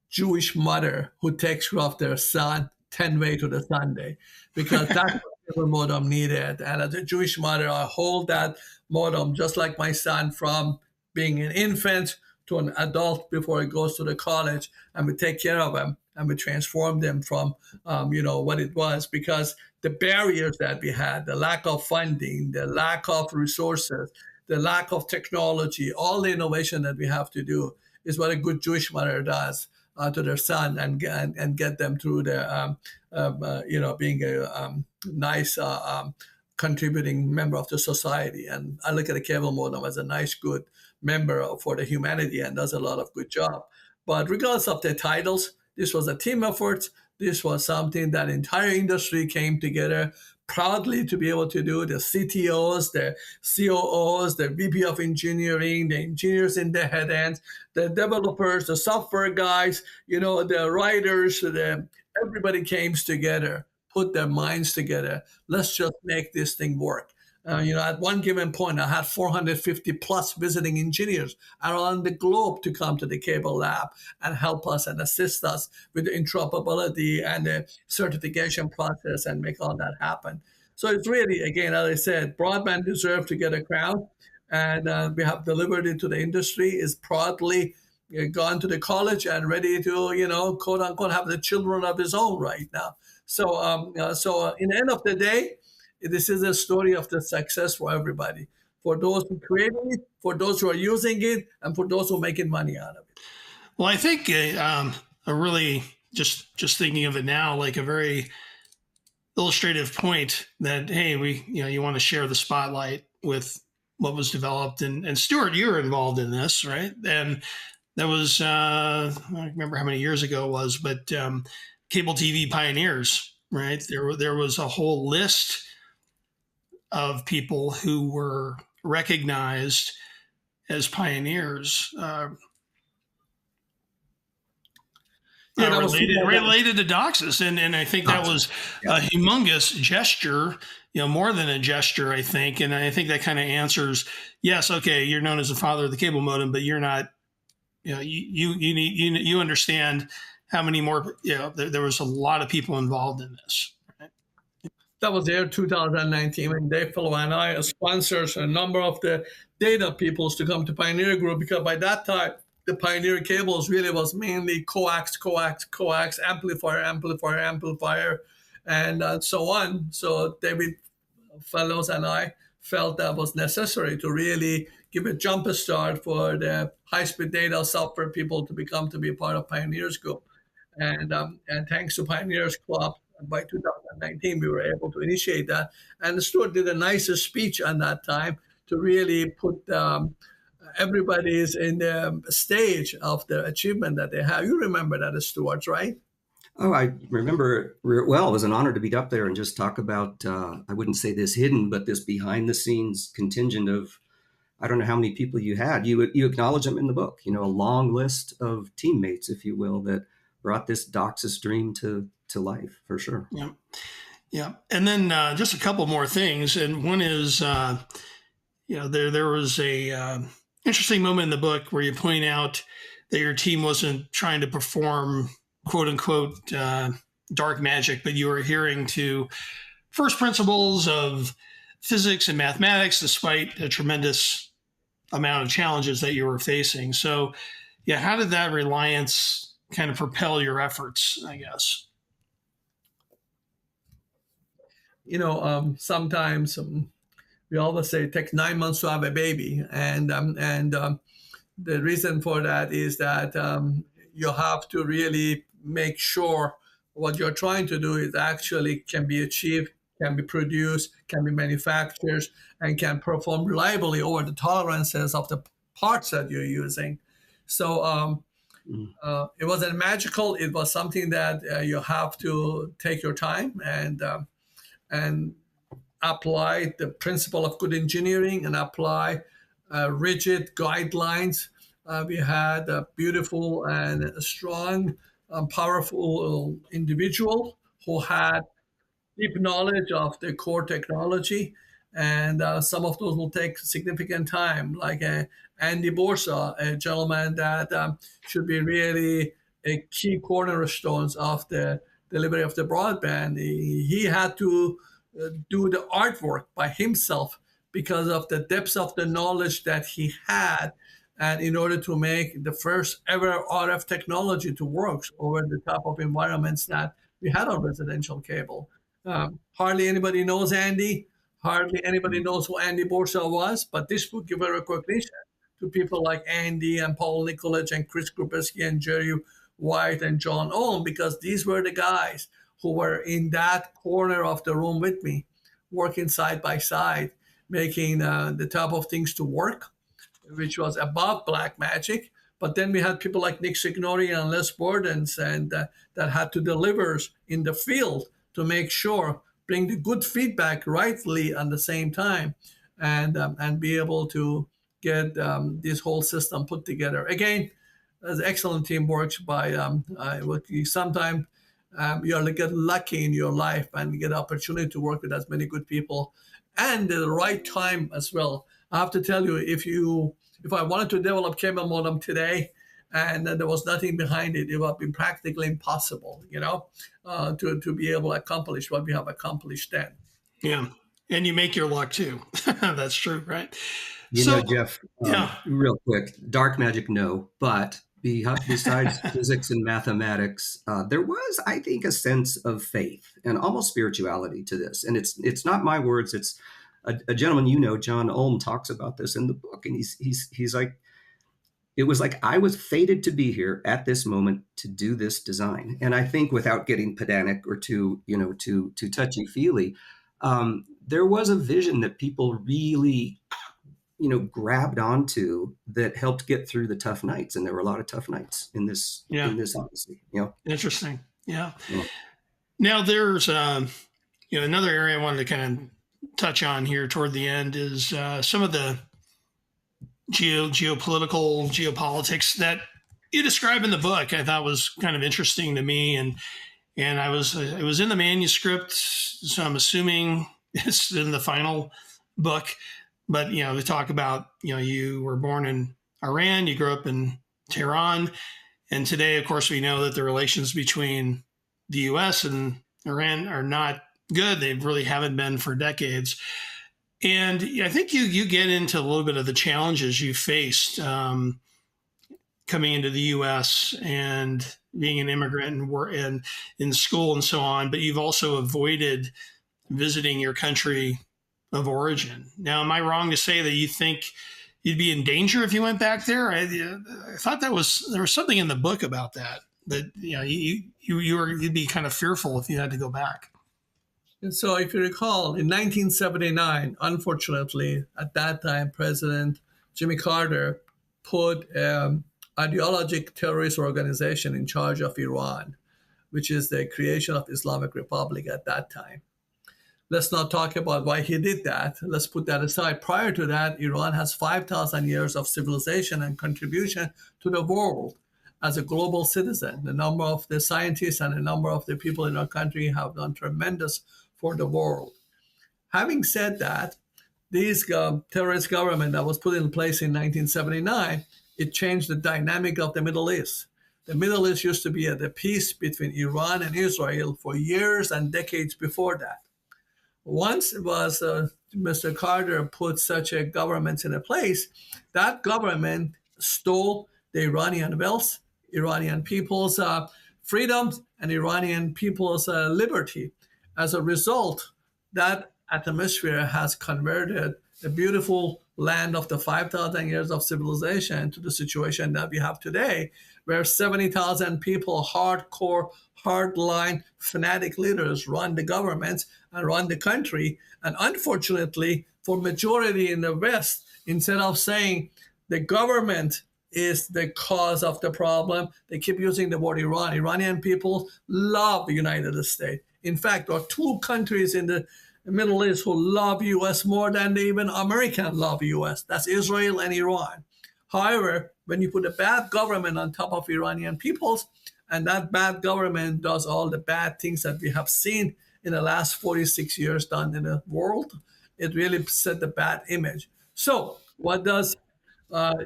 S2: Jewish mother who takes care of their son 10 way to the Sunday, because that's what the modem needed. And as a Jewish mother, I hold that modem just like my son from being an infant to an adult before he goes to the college, and we take care of him and we transform them from, what it was, because the barriers that we had, the lack of funding, the lack of resources, the lack of technology, all the innovation that we have to do is what a good Jewish mother does to their son and get them through the, being a nice contributing member of the society. And I look at the cable modem as a nice, good member for the humanity and does a lot of good job. But regardless of the titles, this was a team effort. This was something that entire industry came together proudly to be able to do. The CTOs, the COOs, the VP of engineering, the engineers in the head ends, the developers, the software guys, the writers, everybody came together, put their minds together. Let's just make this thing work. At one given point, I had 450 plus visiting engineers around the globe to come to the cable lab and help us and assist us with the interoperability and the certification process and make all that happen. So it's really, again, as I said, broadband deserves to get a crown, and we have delivered it to the industry. Is proudly gone to the college and ready to, quote unquote, have the children of his own right now. So in the end of the day, this is a story of the success for everybody, for those who created it, for those who are using it, and for those who are making money out of it.
S1: Well, I think a really just thinking of it now, like a very illustrative point that, hey, you want to share the spotlight with what was developed, and Stewart, you were involved in this, right? And that was I don't remember how many years ago it was, but cable TV pioneers, right? There was a whole list of people who were recognized as pioneers, related to DOCSIS. And I think that was a humongous gesture, more than a gesture, I think. And I think that kind of answers, yes, okay, you're known as the father of the cable modem, but you're not, you understand how many more, there was a lot of people involved in this.
S2: That was there 2019 when Dave Fellow and I sponsors a number of the data peoples to come to Pioneer Group, because by that time, the Pioneer cables really was mainly coax, amplifier, and so on. So David Fellows and I felt that was necessary to really give a jump start for the high-speed data software people to be part of Pioneers Group. And thanks to Pioneers Club, by 2019, we were able to initiate that. And Stewart did a nice speech on that time to really put everybody's in the stage of the achievement that they have. You remember that, Stewart, right?
S3: Oh, I remember well. It was an honor to be up there and just talk about, I wouldn't say this hidden, but this behind the scenes contingent of, I don't know how many people you had. You acknowledge them in the book, a long list of teammates, if you will, that brought this DOCSIS dream to life, for sure.
S1: Yeah. Yeah. And then just a couple more things. And one is, there was a interesting moment in the book where you point out that your team wasn't trying to perform, quote unquote, dark magic, but you were adhering to first principles of physics and mathematics, despite a tremendous amount of challenges that you were facing. So, yeah, how did that reliance kind of propel your efforts, I guess?
S2: sometimes we always say it takes 9 months to have a baby, and the reason for that is that you have to really make sure what you're trying to do is actually can be achieved, can be produced, can be manufactured, and can perform reliably over the tolerances of the parts that you're using. So it wasn't magical. It was something that you have to take your time and apply the principle of good engineering and apply rigid guidelines. We had a beautiful and strong, powerful individual who had deep knowledge of the core technology, and some of those will take significant time, like Andy Borsa, a gentleman that should be really a key cornerstones of the delivery of the broadband. He had to do the artwork by himself because of the depths of the knowledge that he had, and in order to make the first ever RF technology to work over the top of environments that we had on residential cable. Hardly anybody knows Andy. Hardly anybody knows who Andy Borsa was, but this would give a recognition to people like Andy and Paul Nikolic and Chris Grubetsky and Jerry White and John Ohm, because these were the guys who were in that corner of the room with me, working side by side, making the type of things to work, which was above black magic. But then we had people like Nick Signori and Les Bordens, and that had to deliver in the field to make sure, bring the good feedback rightly at the same time, and be able to get this whole system put together. Again, as excellent teamwork by sometimes you get lucky in your life and get opportunity to work with as many good people and the right time as well. I have to tell you, if I wanted to develop cable modem today and there was nothing behind it, it would have been practically impossible, to be able to accomplish what we have accomplished then.
S1: Yeah. And you make your luck too. That's true, right?
S3: Jeff, real quick, dark magic, no, but besides physics and mathematics, there was, I think, a sense of faith and almost spirituality to this. And it's not my words. It's a gentleman, John Ohm, talks about this in the book. And he's like, it was like I was fated to be here at this moment to do this design. And I think, without getting pedantic or too touchy-feely, there was a vision that people really grabbed onto that helped get through the tough nights. And there were a lot of tough nights in this odyssey.
S1: Interesting. Yeah. Now there's, another area I wanted to kind of touch on here toward the end is some of the geopolitics that you describe in the book. I thought was kind of interesting to me. And it was in the manuscript, so I'm assuming it's in the final book. But, they talk about, you were born in Iran, you grew up in Tehran. And today, of course, we know that the relations between the U.S. and Iran are not good. They really haven't been for decades. And I think you get into a little bit of the challenges you faced coming into the U.S. and being an immigrant and in school and so on. But you've also avoided visiting your country of origin. Now, am I wrong to say that you think you'd be in danger if you went back there? I thought there was something in the book about that you'd be kind of fearful if you had to go back.
S2: And so, if you recall, in 1979, unfortunately, at that time, President Jimmy Carter put ideologic terrorist organization in charge of Iran, which is the creation of Islamic Republic at that time. Let's not talk about why he did that. Let's put that aside. Prior to that, Iran has 5,000 years of civilization and contribution to the world as a global citizen. The number of the scientists and the number of the people in our country have done tremendous for the world. Having said that, this terrorist government that was put in place in 1979, it changed the dynamic of the Middle East. The Middle East used to be at a peace between Iran and Israel for years and decades before that. Once it was Mr. Carter put such a government in place, that government stole the Iranian wealth, Iranian people's freedoms, and Iranian people's liberty. As a result, that atmosphere has converted the beautiful land of the 5,000 years of civilization to the situation that we have today, where 70,000 people, hardcore, hardline, fanatic leaders run the governments and run the country. And unfortunately, for majority in the West, instead of saying the government is the cause of the problem, they keep using the word Iran. Iranian people love the United States. In fact, there are two countries in the Middle East who love U.S. more than they even American love U.S. That's Israel and Iran. However, when you put a bad government on top of Iranian peoples, and that bad government does all the bad things that we have seen in the last 46 years done in the world, it really set the bad image. So what does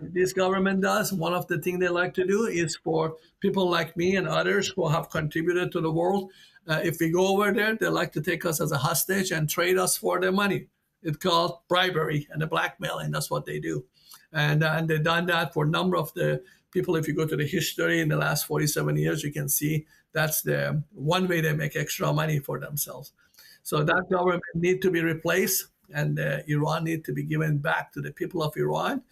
S2: this government does? One of the things they like to do is for people like me and others who have contributed to the world, if we go over there, they like to take us as a hostage and trade us for their money. It's called bribery and blackmailing. That's what they do. And they've done that for a number of the people. If you go to the history in the last 47 years, you can see that's the one way they make extra money for themselves. So that government need to be replaced, and Iran need to be given back to the people of Iran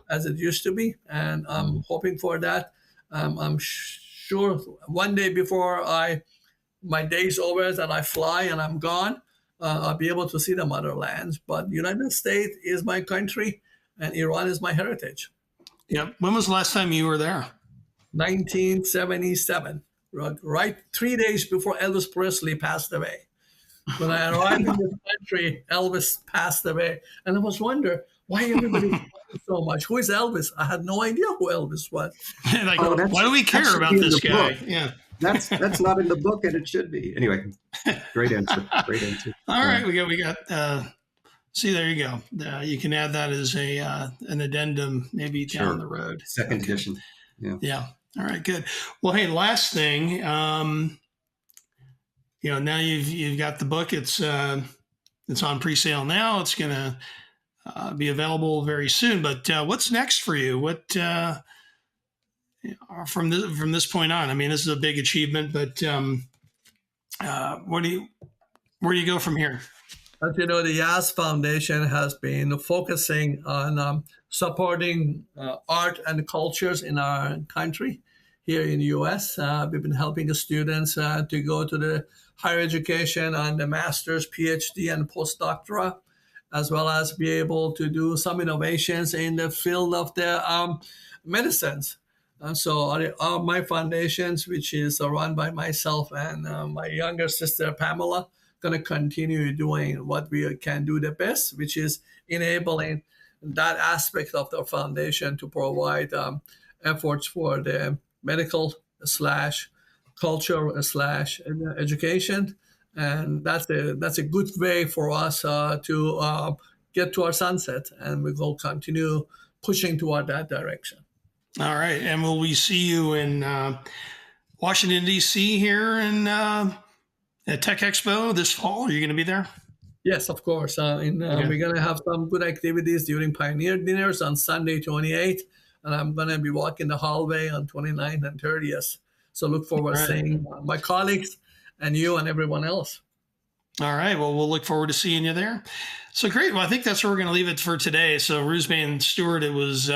S2: as it used to be. And I'm hoping for that. I'm sure one day before my day's over and I fly and I'm gone, I'll be able to see the motherlands. But United States is my country, and Iran is my heritage.
S1: Yeah. When was the last time you were there?
S2: 1977, right 3 days before Elvis Presley passed away. When I arrived in this country, Elvis passed away. And I was wondering why everybody so much. Who is Elvis? I had no idea who Elvis was.
S1: Like, why do we care about this guy?
S3: Book.
S1: Yeah.
S3: That's not in the book, and it should be. Anyway, great answer. Great answer.
S1: All right, we got. See, there you go. You can add that as an addendum, maybe down the road.
S3: Second edition.
S1: Yeah. All right. Good. Well, hey, last thing. Now you've got the book. It's on pre-sale now. It's going to be available very soon. But what's next for you? What from this point on? I mean, this is a big achievement. But where do you go from here?
S2: As you know, the Yas Foundation has been focusing on supporting art and cultures in our country here in the U.S. We've been helping the students to go to the higher education on the master's, PhD, and postdoctorate, as well as be able to do some innovations in the field of the medicines. And so my foundations, which is run by myself and my younger sister, Pamela, going to continue doing what we can do the best, which is enabling that aspect of the foundation to provide efforts for the medical / culture / education. And that's a good way for us to get to our sunset, and we will continue pushing toward that direction.
S1: All right. And will we see you in Washington, D.C. here in at Tech Expo this fall? Are you going to be there?
S2: Yes, of course. We're going to have some good activities during Pioneer Dinners on Sunday, 28th. And I'm going to be walking the hallway on 29th and 30th. So look forward to seeing my colleagues and you and everyone else.
S1: All right. Well, we'll look forward to seeing you there. So great. Well, I think that's where we're going to leave it for today. So Rouzbeh and Stewart, it was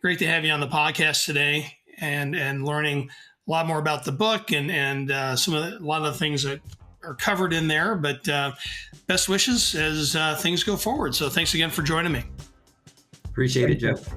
S1: great to have you on the podcast today and learning a lot more about the book and a lot of the things that are covered in there. But best wishes as things go forward. So thanks again for joining me.
S3: Appreciate it, Jeff.